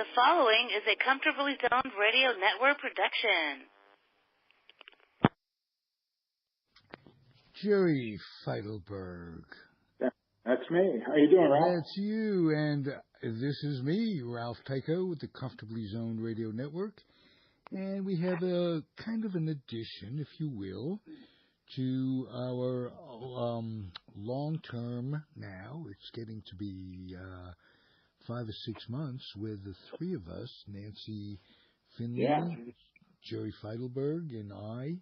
The following is a Comfortably Zoned Radio Network production. Jerry Feitelberg. That's me. How you doing, Ralph? That's you, and this is me, Ralph Tyko, with the Comfortably Zoned Radio Network. And we have a kind of an addition, if you will, to our long-term now. It's getting to be 5 or 6 months where the three of us, Nancy Finley, Jerry Feitelberg, and I,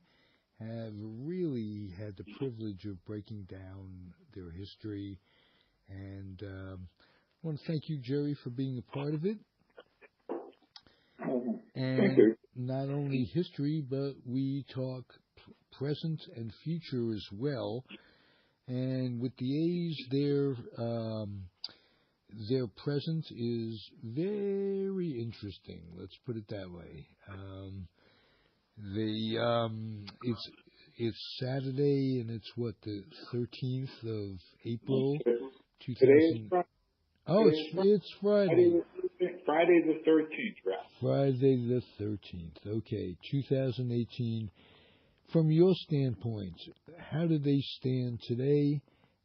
have really had the privilege of breaking down their history. And I want to thank you, Jerry, for being a part of it. And not only history, but we talk present and future as well. And with the A's, their present is very interesting. Let's put it that way. It's Saturday, and it's what, the 13th of April, 2000. Today is Friday. Oh, it's Friday. Friday the 13th, Ralph. Friday the 13th. Okay, 2018. From your standpoint, how do they stand today,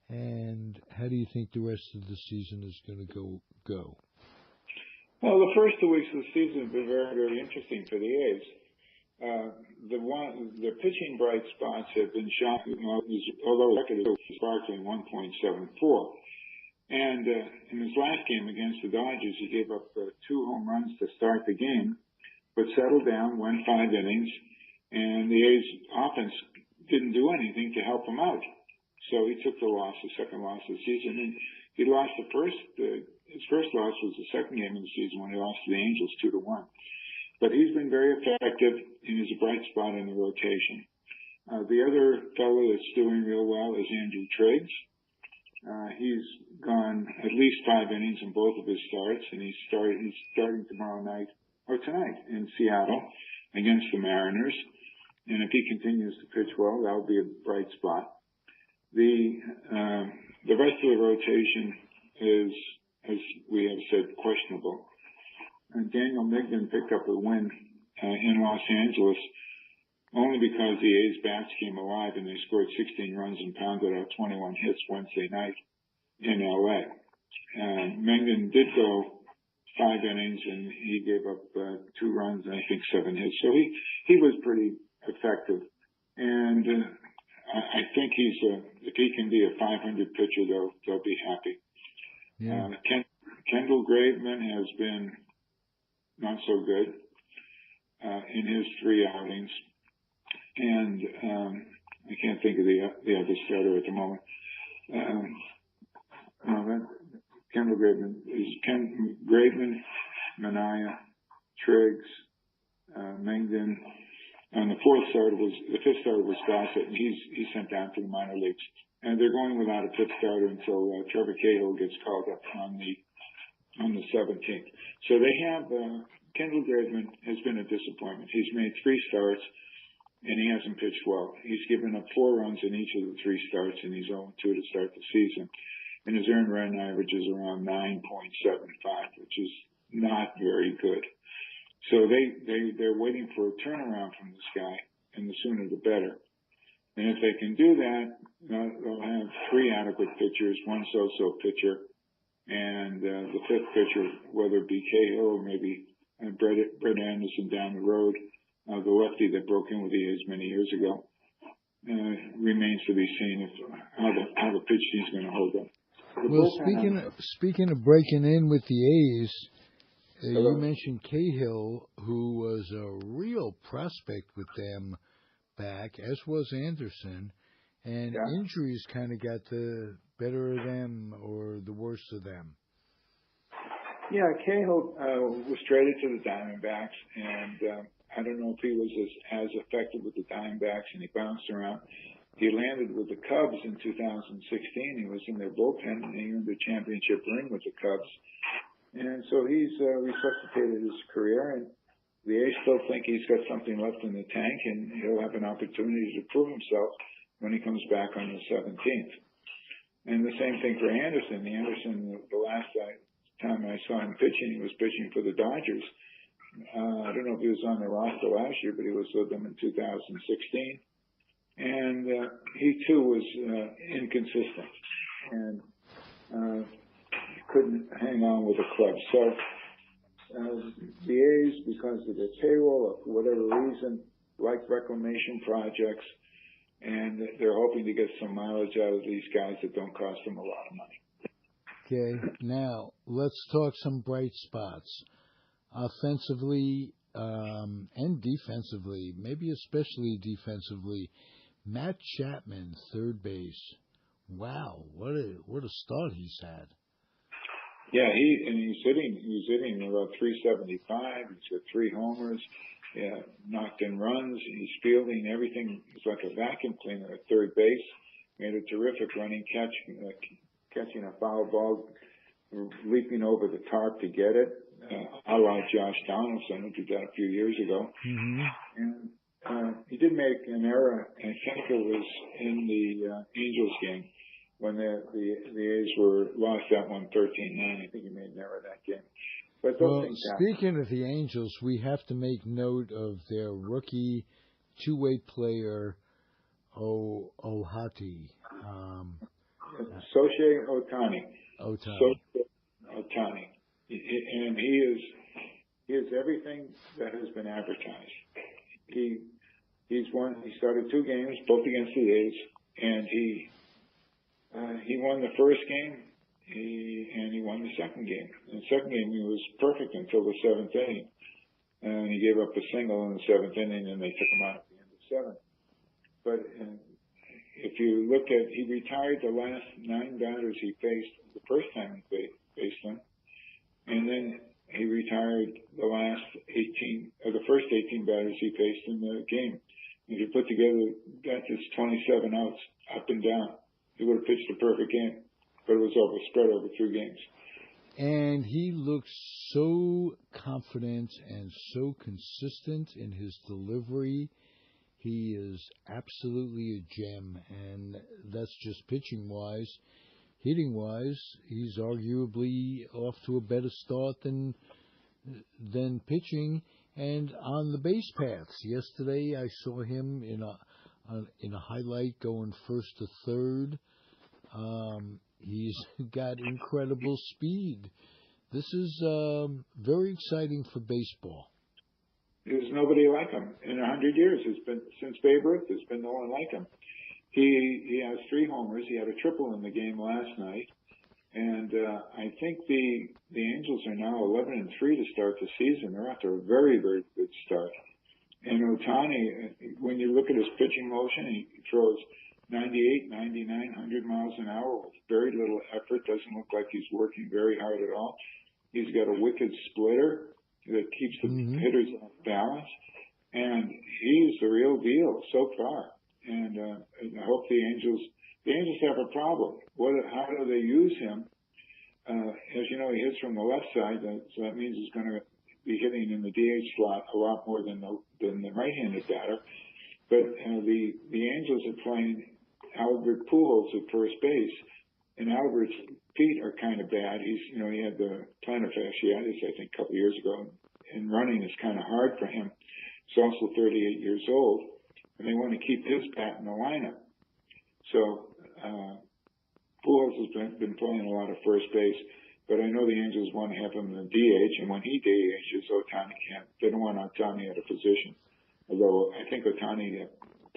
and how do you think the rest of the season is going to go? Well, the first 2 weeks of the season have been very, very interesting for the A's. The pitching bright spots have been shocking, although the record is sparkling 1.74. And in his last game against the Dodgers, he gave up 2 home runs to start the game, but settled down, went 5 innings, and the A's offense didn't do anything to help him out. So he took the loss, the second loss of the season, and he lost his first loss was the second game of the season when he lost to the Angels 2-1. But he's been very effective, and he's a bright spot in the rotation. The other fellow that's doing real well is Andrew Triggs. He's gone at least 5 innings in both of his starts, and he's starting tonight in Seattle against the Mariners. And if he continues to pitch well, that'll be a bright spot. The rest of the rotation is, as we have said, questionable. And Daniel Migden picked up a win in Los Angeles only because the A's bats came alive and they scored 16 runs and pounded out 21 hits Wednesday night in L.A. Migden did go 5 innings and he gave up 2 runs and I think 7 hits. So he was pretty effective. And I think if he can be a 500 pitcher, they'll be happy. Yeah. Kendall Graveman has been not so good in his 3 outings, and I can't think of the other starter at the moment. Kendall Graveman is Graveman, Mania, Triggs, Migden, and the 5th starter was Gossett, and he's sent down to the minor leagues. And they're going without a 5th starter until Trevor Cahill gets called up on the 17th. So they have Kendall Graveman has been a disappointment. He's made 3 starts, and he hasn't pitched well. He's given up 4 runs in each of the 3 starts, and he's 0-2 to start the season. And his earned run average is around 9.75, which is not very good. So they're waiting for a turnaround from this guy, and the sooner the better. And if they can do that, they'll have 3 adequate pitchers, 1 so-so pitcher, and the 5th pitcher, whether it be Cahill or maybe Brett Anderson down the road, the lefty that broke in with the A's many years ago, remains to be seen how the pitch team's going to hold up. Well, speaking of breaking in with the A's, you mentioned Cahill, who was a real prospect with them back, as was Anderson, and injuries kind of got the better of them or the worst of them. Yeah, Cahill was traded to the Diamondbacks, and I don't know if he was as effective with the Diamondbacks, and he bounced around. He landed with the Cubs in 2016. He was in their bullpen, and he earned the championship ring with the Cubs. And so he's resuscitated his career, and the A's still think he's got something left in the tank, and he'll have an opportunity to prove himself when he comes back on the 17th. And the same thing for Anderson. The last time I saw him pitching, he was pitching for the Dodgers. I don't know if he was on the roster last year, but he was with them in 2016. And he, too, was inconsistent and couldn't hang on with the club. So the A's, because of their payroll or for whatever reason, like reclamation projects, and they're hoping to get some mileage out of these guys that don't cost them a lot of money. Okay, now let's talk some bright spots. Offensively and defensively, maybe especially defensively, Matt Chapman, third base. Wow, what a start he's had. Yeah, he's hitting about 375. He's got 3 homers, knocked in runs. He's fielding everything. He's like a vacuum cleaner at third base. Made a terrific running catch, catching a foul ball, leaping over the tarp to get it. A la Josh Donaldson, who did that a few years ago. Mm-hmm. And he did make an error, and I think it was in the Angels game when the A's lost that one 13-9. I think he made an error that game. But speaking of the Angels, we have to make note of their rookie two-way player, Ohati. Shohei Ohtani. Ohtani. And he is everything that has been advertised. He started 2 games, both against the A's, and he won the first game, and he won the second game. In the second game, he was perfect until the 7th inning, and he gave up a single in the 7th inning, and they took him out at the end of 7th. But if you look at, he retired the last 9 batters he faced the first time he faced them, and then he retired the first 18 batters he faced in the game. If you put together that, it's 27 outs up and down. He would have pitched a perfect game, but it was spread over 2 games. And he looks so confident and so consistent in his delivery. He is absolutely a gem, and that's just pitching-wise. Hitting-wise, he's arguably off to a better start than pitching. And on the base paths, yesterday I saw him in a highlight going first to third. He's got incredible speed. This is very exciting for baseball. There's nobody like him in 100 years. It's been since Babe Ruth. There's been no one like him. He has 3 homers. He had a triple in the game last night, and I think the Angels are now 11-3 to start the season. They're after a very, very good start. And Ohtani, when you look at his pitching motion, he throws 98, 99, 100 miles an hour with very little effort. Doesn't look like he's working very hard at all. He's got a wicked splitter that keeps the hitters off balance, and he's the real deal so far. And I hope the Angels have a problem. How do they use him? As you know, he hits from the left side, so that means he's going to be hitting in the DH slot a lot more than the right-handed batter. But the Angels are playing Albert Pujols at first base, and Albert's feet are kind of bad. He had the plantar fasciitis, I think, a couple of years ago, and running is kind of hard for him. He's also 38 years old, and they want to keep his bat in the lineup. So Pujols has been playing a lot of first base, but I know the Angels want to have him in the DH, and when he DHs, Ohtani can't. They don't want Ohtani at a position, although I think Ohtani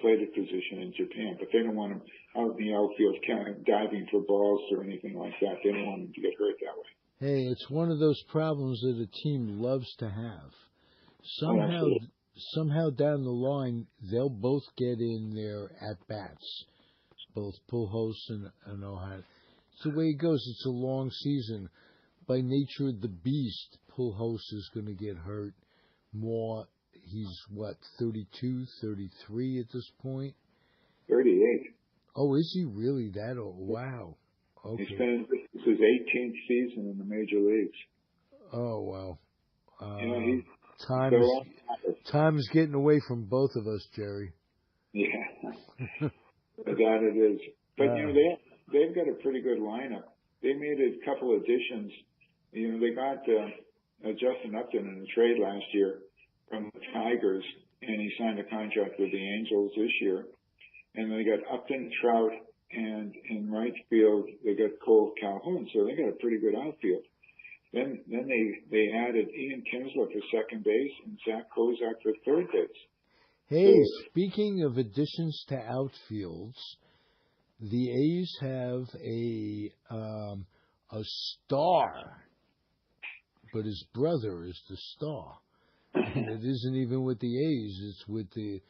played a position in Japan, but they don't want him out in the outfield kind of diving for balls or anything like that. They don't want him to get hurt that way. Hey, it's one of those problems that a team loves to have. Somehow down the line, they'll both get in their at-bats, both Pujols and Ohtani. It's the way it goes. It's a long season. By nature of the beast, Pujols is going to get hurt more. He's, 32, 33 at this point? 38. Oh, is he really that old? Wow. Okay. This is his 18th season in the major leagues. Oh, wow. Time's getting away from both of us, Jerry. Yeah. That it is. But, they've got a pretty good lineup. They made a couple additions They got Justin Upton in the trade last year from the Tigers, and he signed a contract with the Angels this year. And they got Upton, Trout, and in right field they got Cole Calhoun, so they got a pretty good outfield. Then they added Ian Kinsler for second base and Zach Kozak for third base. Hey, speaking of additions to outfields, the A's have a star, but his brother is the star, and it isn't even with the A's; it's with the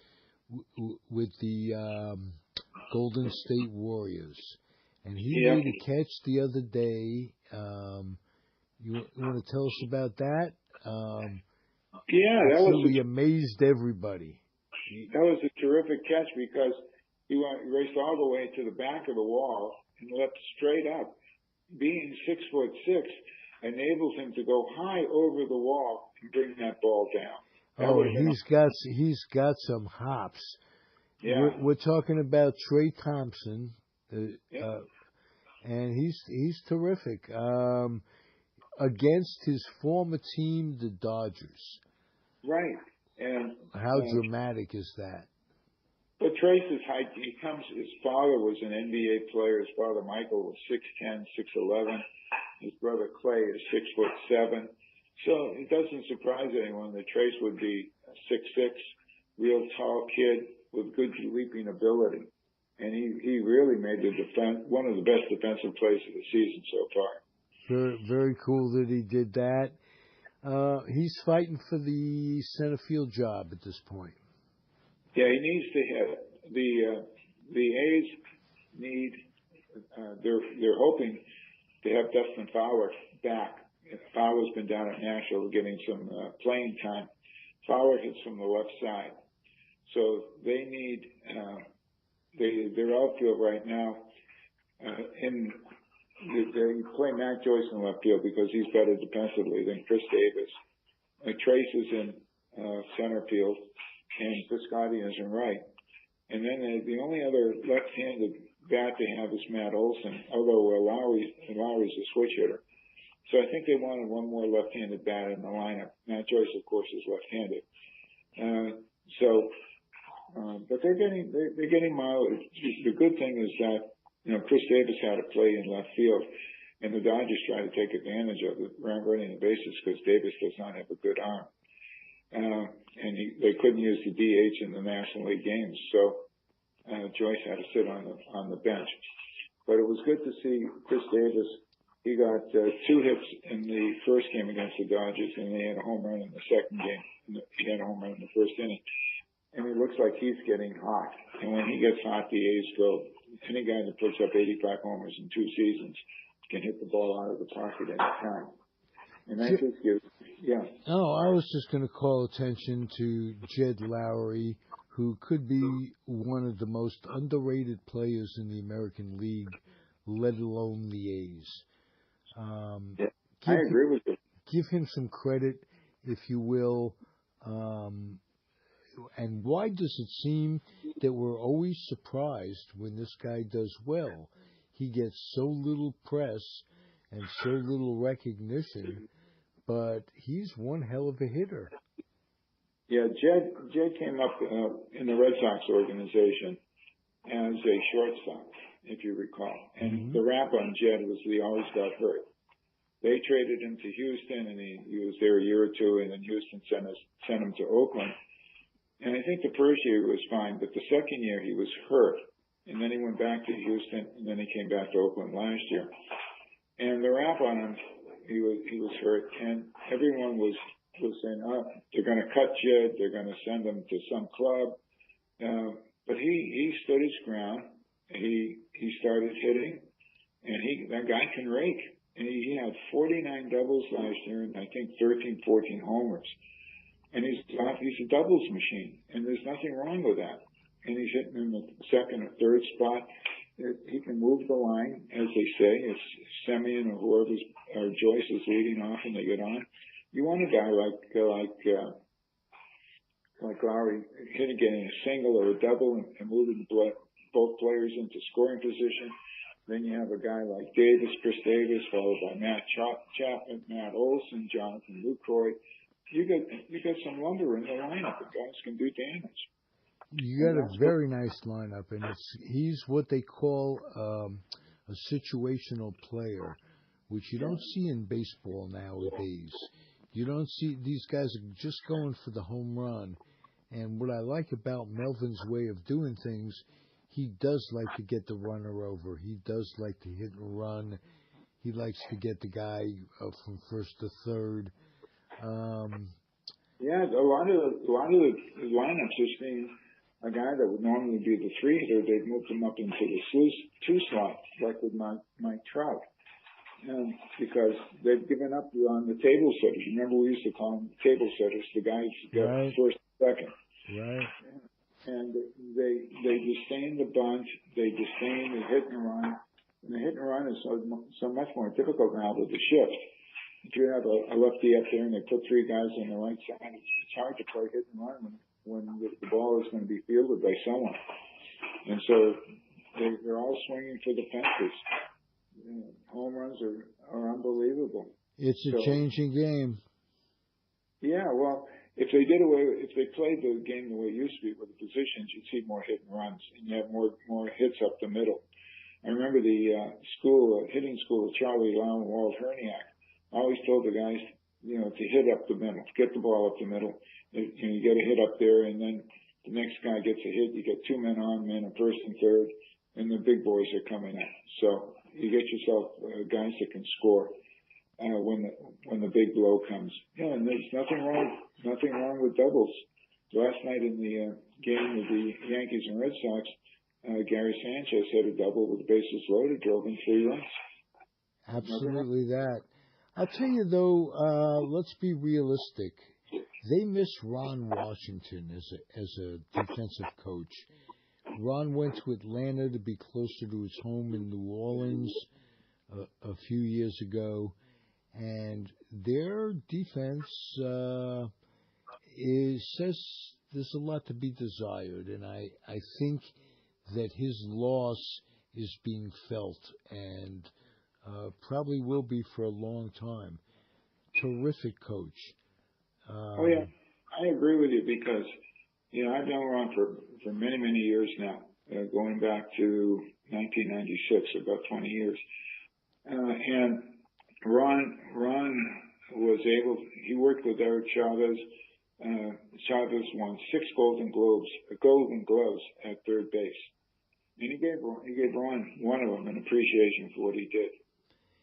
Golden State Warriors, and he made a catch the other day. You want to tell us about that? That really amazed everybody. That was a terrific catch because he raced all the way to the back of the wall and leapt straight up. Being 6'6" enables him to go high over the wall and bring that ball down. He's got some hops. Yeah. We're talking about Trey Thompson, and he's terrific. Against his former team, the Dodgers. Right. And how dramatic is that? But Trace's height, his father was an NBA player. His father, Michael, was 6'10", 6'11". His brother, Clay, is 6'7". So it doesn't surprise anyone that Trace would be a 6'6", real tall kid with good leaping ability. And he really made the defense one of the best defensive plays of the season so far. Very, very cool that he did that. He's fighting for the center field job at this point. Yeah, he needs to hit. The A's need. They're hoping to have Dustin Fowler back. Fowler's been down at Nashville getting some playing time. Fowler hits from the left side, so they need their outfield right now. They play Matt Joyce in left field because he's better defensively than Chris Davis. Trace is in center field, and Piscotty is in right. And then the only other left-handed bat they have is Matt Olson, although Lowry's a switch hitter. So I think they wanted one more left-handed bat in the lineup. Matt Joyce, of course, is left-handed. But they're getting mileage. The good thing is that Chris Davis had to play in left field, and the Dodgers try to take advantage of it, running the bases because Davis does not have a good arm. And they couldn't use the DH in the National League games, so Joyce had to sit on the bench. But it was good to see Chris Davis. He got 2 hits in the first game against the Dodgers, and he had a home run in the second game. He had a home run in the first inning. And it looks like he's getting hot. And when he gets hot, the A's go. Any guy that puts up 85 homers in 2 seasons can hit the ball out of the pocket any time. And that just gives, Oh, I was just going to call attention to Jed Lowry, who could be one of the most underrated players in the American League, let alone the A's. I agree with you. Give him some credit, if you will. And why does it seem that we're always surprised when this guy does well? He gets so little press and so little recognition, but he's one hell of a hitter. Yeah, Jed came up in the Red Sox organization as a shortstop, if you recall. And the rap on Jed was he always got hurt. They traded him to Houston, and he was there a year or two, and then Houston sent him to Oakland. And I think the first year he was fine, but the second year he was hurt. And then he went back to Houston, and then he came back to Oakland last year. And the rap on him, he was hurt, and everyone was saying, they're going to cut Jed, they're going to send him to some club. But he stood his ground. He started hitting, and that guy can rake. And he had 49 doubles last year, and I think 13, 14 homers. And he's a doubles machine, and there's nothing wrong with that. And he's hitting in the second or third spot. He can move the line, as they say. It's Semien or whoever's or Joyce is leading off, and they get on. You want a guy like Lowry getting a single or a double and moving both players into scoring position. Then you have a guy like Davis, Chris Davis, followed by Matt Chapman, Matt Olson, Jonathan Lucroy. You got some lumber in the lineup. The guys can do damage. You got a very nice lineup, and he's what they call a situational player, which you don't see in baseball nowadays. You don't see these guys are just going for the home run. And what I like about Melvin's way of doing things, he does like to get the runner over. He does like to hit and run. He likes to get the guy from first to third. Yeah, a lot of the lineups are seeing a guy that would normally be the 3-hitter. They've moved him up into the 2 slot, like with Mike Trout. Because they've given up on the table setters. Remember, we used to call them table setters, the guys who got Right. first, second. Right. And they disdain the bunt. They disdain the hit and run. And the hit and run is so much more difficult now with the shift. If you have a lefty up there and they put 3 guys on the right side, it's hard to play hit and run when the ball is going to be fielded by someone. And so they're all swinging for the fences. Home runs are unbelievable. It's a changing game. Yeah, well, if they played the game the way it used to be with the positions, you'd see more hit and runs, and you have more hits up the middle. I remember the hitting school of Charlie Lau and Walt Herniak always told the guys, to hit up the middle, get the ball up the middle. You get a hit up there, and then the next guy gets a hit. You get 2 men on, men at first and third, and the big boys are coming in. So you get yourself guys that can score when the big blow comes. Yeah, and there's nothing wrong with doubles. Last night in the game with the Yankees and Red Sox, Gary Sanchez had a double with the bases loaded, drove in 3 runs. Absolutely that. I'll tell you though, let's be realistic. They miss Ron Washington as a defensive coach. Ron went to Atlanta to be closer to his home in New Orleans a few years ago, and their defense says there's a lot to be desired, and I think that his loss is being felt and probably will be for a long time. Terrific coach. Oh yeah, I agree with you because I've known Ron for many, many years now, going back to 1996, about 20 years. And Ron he worked with Eric Chavez. Chavez won 6 Golden Gloves at third base. And he gave Ron one of them an appreciation for what he did.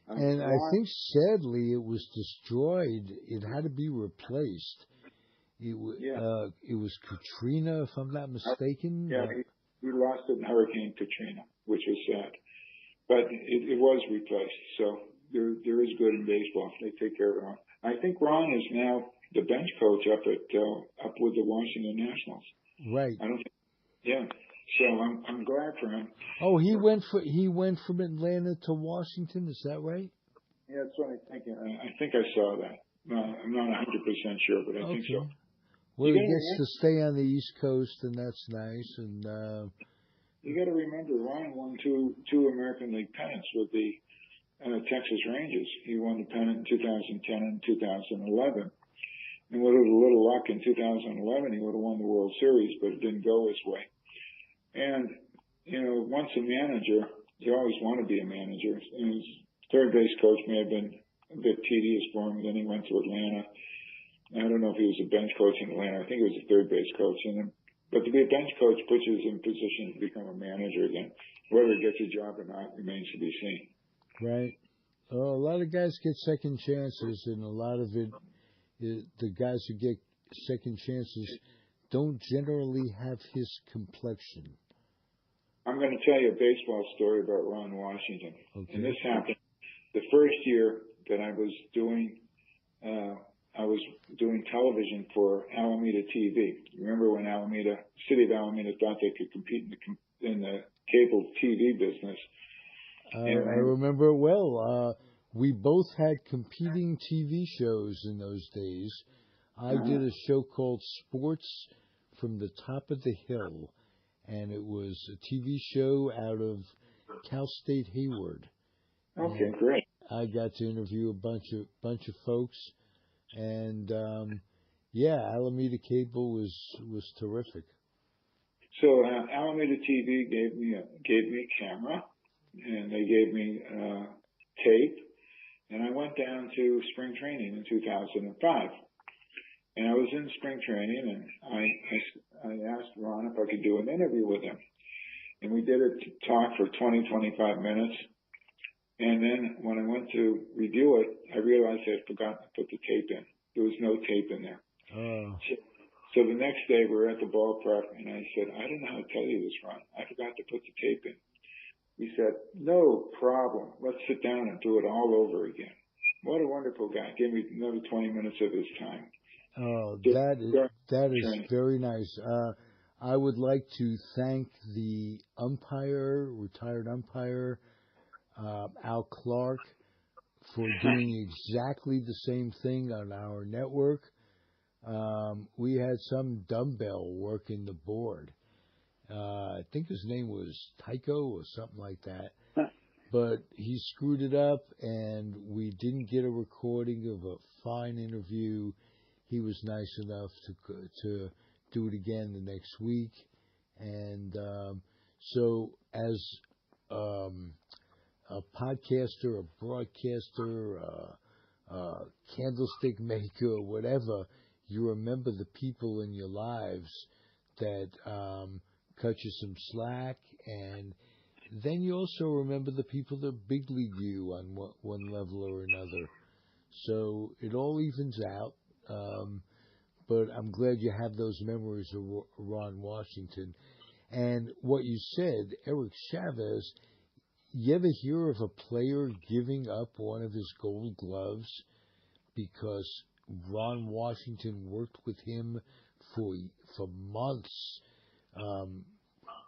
And I think, sadly, it was destroyed. It had to be replaced. It was Katrina, if I'm not mistaken. Yeah, he lost it in Hurricane Katrina, which was sad. But it was replaced. So there is good in baseball. They take care of Ron. I think Ron is now the bench coach up with the Washington Nationals. Right. Yeah. So I'm glad for him. Oh, he went from Atlanta to Washington. Is that right? Yeah, that's what I'm thinking. I think I saw that. I'm not 100% sure, but I think so. Well, he gets to stay on the East Coast, and that's nice. And you got to remember, Ron won two American League pennants with the Texas Rangers. He won the pennant in 2010 and 2011. And with a little luck in 2011, he would have won the World Series, but it didn't go his way. And, once a manager, you always want to be a manager. And his third base coach may have been a bit tedious for him. Then he went to Atlanta. I don't know if he was a bench coach in Atlanta. I think he was a third base coach. But to be a bench coach puts you in position to become a manager again. Whether he gets a job or not remains to be seen. Right. Well, a lot of guys get second chances, and a lot of it, the guys who get second chances don't generally have his complexion. I'm going to tell you a baseball story about Ron Washington. Okay. And this happened the first year that I was doing television for Alameda TV. Remember when city of Alameda thought they could compete in the cable TV business? I remember it well. We both had competing TV shows in those days. I did a show called Sports from the Top of the Hill, and it was a TV show out of Cal State Hayward. Okay, And great. I got to interview a bunch of folks, and Alameda Cable was terrific. So Alameda TV gave me a camera, and they gave me tape, and I went down to spring training in 2005. And I was in spring training, and I asked Ron if I could do an interview with him. And we did a talk for 20, 25 minutes. And then when I went to review it, I realized I had forgotten to put the tape in. There was no tape in there. Oh. So the next day we were at the ball prep, and I said, I don't know how to tell you this, Ron. I forgot to put the tape in. He said, no problem. Let's sit down and do it all over again. What a wonderful guy. Gave me another 20 minutes of his time. Oh, that is very nice. I would like to thank the retired umpire, Al Clark, for doing exactly the same thing on our network. We had some dumbbell working the board. I think his name was Tyko or something like that. But he screwed it up, and we didn't get a recording of a fine interview. He was nice enough to do it again the next week. And so as a podcaster, a broadcaster, a candlestick maker, whatever, you remember the people in your lives that cut you some slack, and then you also remember the people that big league you on one level or another. So it all evens out. But I'm glad you have those memories of Ron Washington. And what you said, Eric Chavez, you ever hear of a player giving up one of his gold gloves because Ron Washington worked with him for months?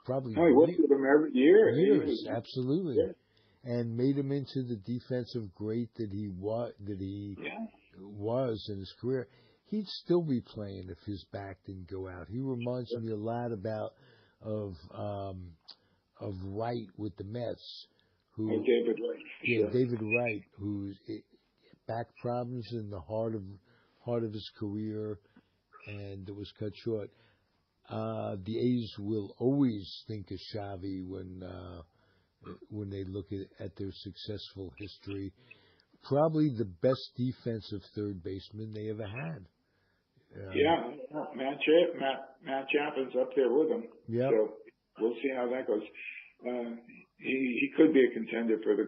Probably he worked with him every year. Years, absolutely. Yeah. And made him into the defensive great that he was in his career. He'd still be playing if his back didn't go out. He reminds me a lot of Wright with the Mets, David Wright. Yeah, sure. David Wright, whose back problems in the heart of his career, and it was cut short. The A's will always think of Xavi when they look at their successful history. Probably the best defensive third baseman they ever had. Matt Chapman's up there with him. Yep. So we'll see how that goes. He could be a contender for the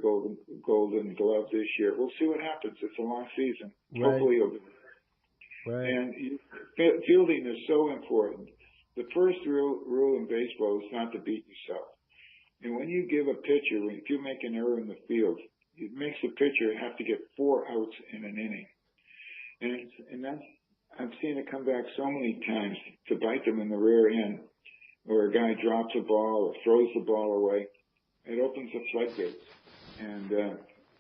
Golden Glove this year. We'll see what happens. It's a long season. Right. Hopefully he'll be. Right. And fielding is so important. The first rule in baseball is not to beat yourself. And when you give a pitcher, if you make an error in the field, it makes the pitcher have to get 4 outs in an inning. And that's, I've seen it come back so many times to bite them in the rear end, where a guy drops a ball or throws the ball away. It opens the floodgates, and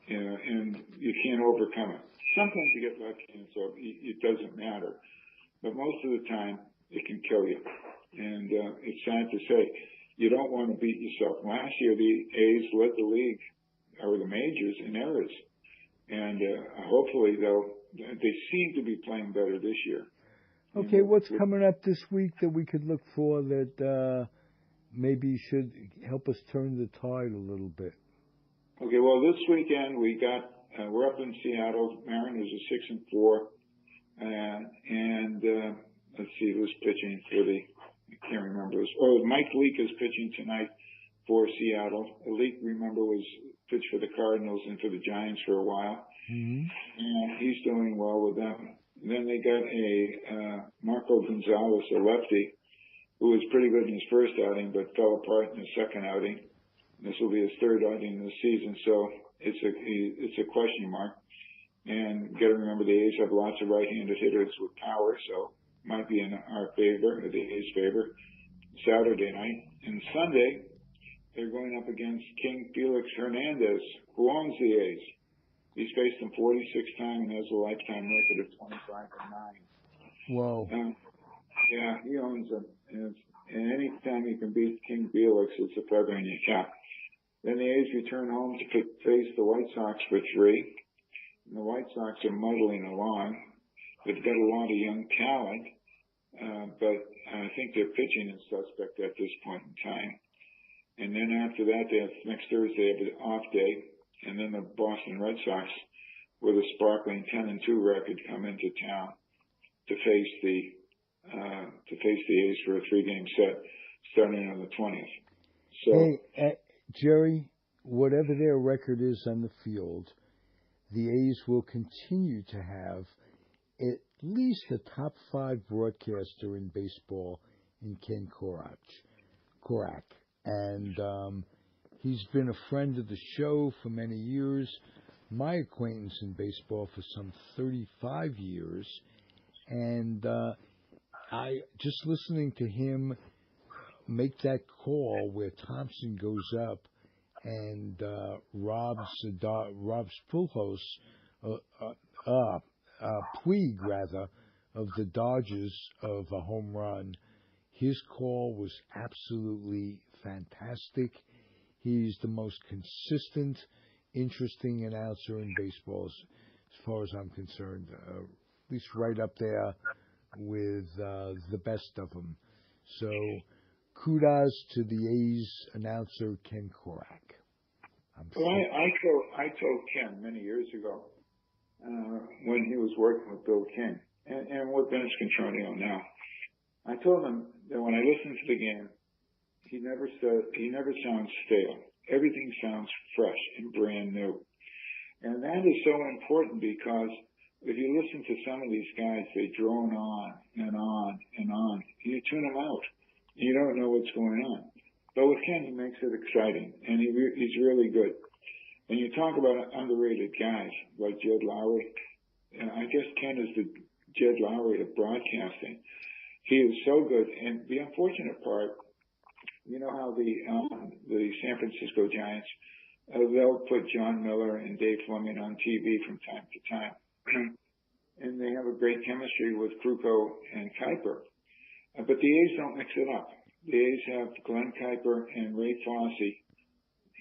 you can't overcome it. Sometimes you get lucky, and so it doesn't matter. But most of the time, it can kill you. And it's sad to say, you don't want to beat yourself. Last year, the A's led the league, or the majors, in errors. And hopefully, though, they seem to be playing better this year. Okay, what's coming up this week that we could look for that maybe should help us turn the tide a little bit? Okay, well, this weekend we're up in Seattle. Mariners are 6-4, and let's see who's pitching for I can't remember. Mike Leake is pitching tonight for Seattle. Leake, remember, was pitched for the Cardinals and for the Giants for a while. Mm-hmm. And he's doing well with them. Then they got a Marco Gonzalez, a lefty, who was pretty good in his first outing, but fell apart in his second outing. This will be his third outing this season, so it's a question mark. And got to remember, the A's have lots of right-handed hitters with power, so might be in our favor, or the A's favor, Saturday night. And Sunday, they're going up against King Felix Hernandez, who owns the A's. He's faced them 46 times and has a lifetime record of 25-9. Whoa. Yeah, he owns them. And any time you can beat King Felix, it's a feather in your cap. Then the A's return home to face the White Sox for 3. And the White Sox are muddling along. They've got a lot of young talent, but I think their pitching is suspect at this point in time. And then after that, next Thursday, they have an off day. And then the Boston Red Sox, with a sparkling 10-2 record, come into town to face the A's for a 3-game set starting on the 20th. So, hey, Jerry, whatever their record is on the field, the A's will continue to have at least a top 5 broadcaster in baseball in Ken Korak. And he's been a friend of the show for many years, my acquaintance in baseball for some 35 years. And I just listening to him make that call where Thompson goes up and Rob's Pujols, Puig rather, of the Dodgers of a home run. His call was absolutely fantastic. He's the most consistent, interesting announcer in baseball, as far as I'm concerned. At least right up there with the best of them. So, kudos to the A's announcer, Ken Korak. I told Ken many years ago when he was working with Bill King and with Vince Contronio now. I told him that when I listen to the game, he never sounds stale. Everything sounds fresh and brand new. And that is so important because if you listen to some of these guys, they drone on and on and on. You tune them out. You don't know what's going on. But with Ken, he makes it exciting, and he's really good. And you talk about underrated guys like Jed Lowry. I guess Ken is the Jed Lowry of broadcasting. He is so good. And the unfortunate part, you know how the San Francisco Giants, they'll put John Miller and Dave Fleming on TV from time to time. And they have a great chemistry with Krukow and Kuiper. But the A's don't mix it up. The A's have Glenn Kuiper and Ray Fosse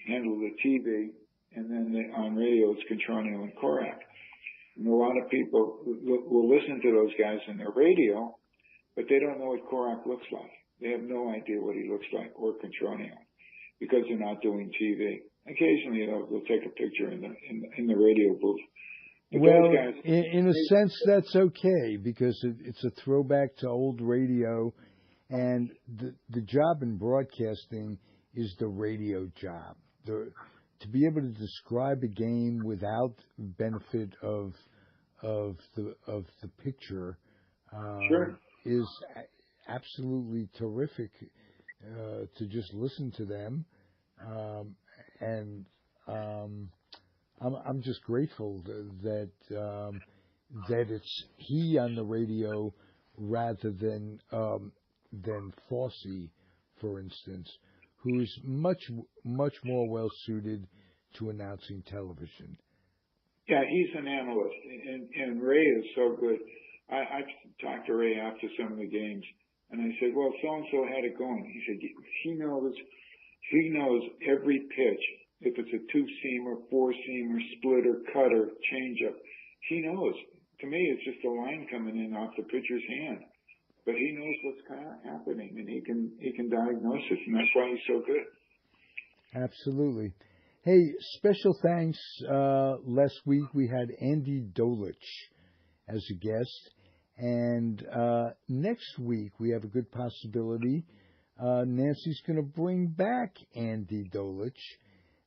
handle the TV, and then on radio it's Contronio and Korak. And a lot of people will listen to those guys in their radio, but they don't know what Korak looks like. They have no idea what he looks like, or Contronio, because they're not doing TV. Occasionally they'll take a picture in the radio booth. But well, guys, in a sense, that's okay because it's a throwback to old radio, and the job in broadcasting is the radio job. To be able to describe a game without benefit of the picture sure. is absolutely terrific to just listen to them, and I'm just grateful that it's he on the radio rather than Fosse, for instance, who's much more well suited to announcing television. Yeah, he's an analyst, and Ray is so good. I've talked to Ray after some of the games, and I said, "Well, so and so had it going." He said, "He knows every pitch. If it's a 2-seamer, 4-seamer, splitter, cutter, changeup, he knows. To me, it's just a line coming in off the pitcher's hand, but he knows what's kind of happening, and he can diagnose it, and that's why he's so good." Absolutely. Hey, special thanks. Last week we had Andy Dolich as a guest, and next week we have a good possibility. Nancy's going to bring back Andy Dolich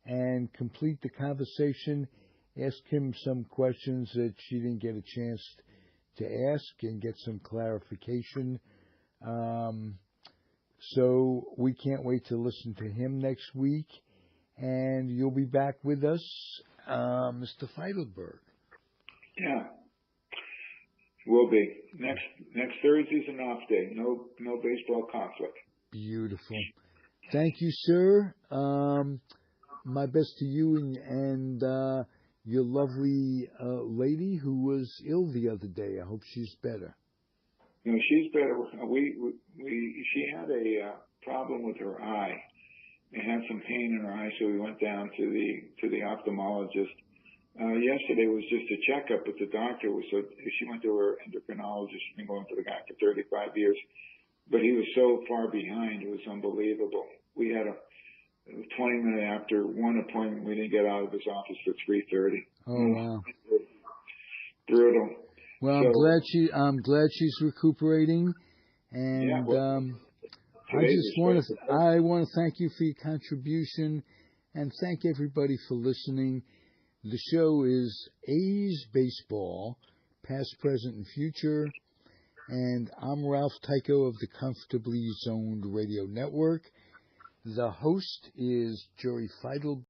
and complete the conversation, ask him some questions that she didn't get a chance to ask and get some clarification. So we can't wait to listen to him next week. And you'll be back with us, Mr. Feitelberg. Yeah, we'll be. Next Thursday's an off day. No baseball conflict. Beautiful. Thank you, sir. My best to you and your lovely lady who was ill the other day. I hope she's better. She's better. She had a problem with her eye, had some pain in her eye, so we went down to the ophthalmologist. Yesterday was just a checkup, but the doctor she went to her endocrinologist. She's been going to the guy for 35 years, but he was so far behind, it was unbelievable. We had a 20 minute after one appointment, we didn't get out of his office for 3:30. Oh wow. Brutal. Well, I'm glad she's recuperating, and I want to thank you for your contribution, and thank everybody for listening. The show is A's Baseball, past, present, and future, and I'm Ralph Tyko of the Comfortably Zoned Radio Network. The host is Jerry Feitelberg.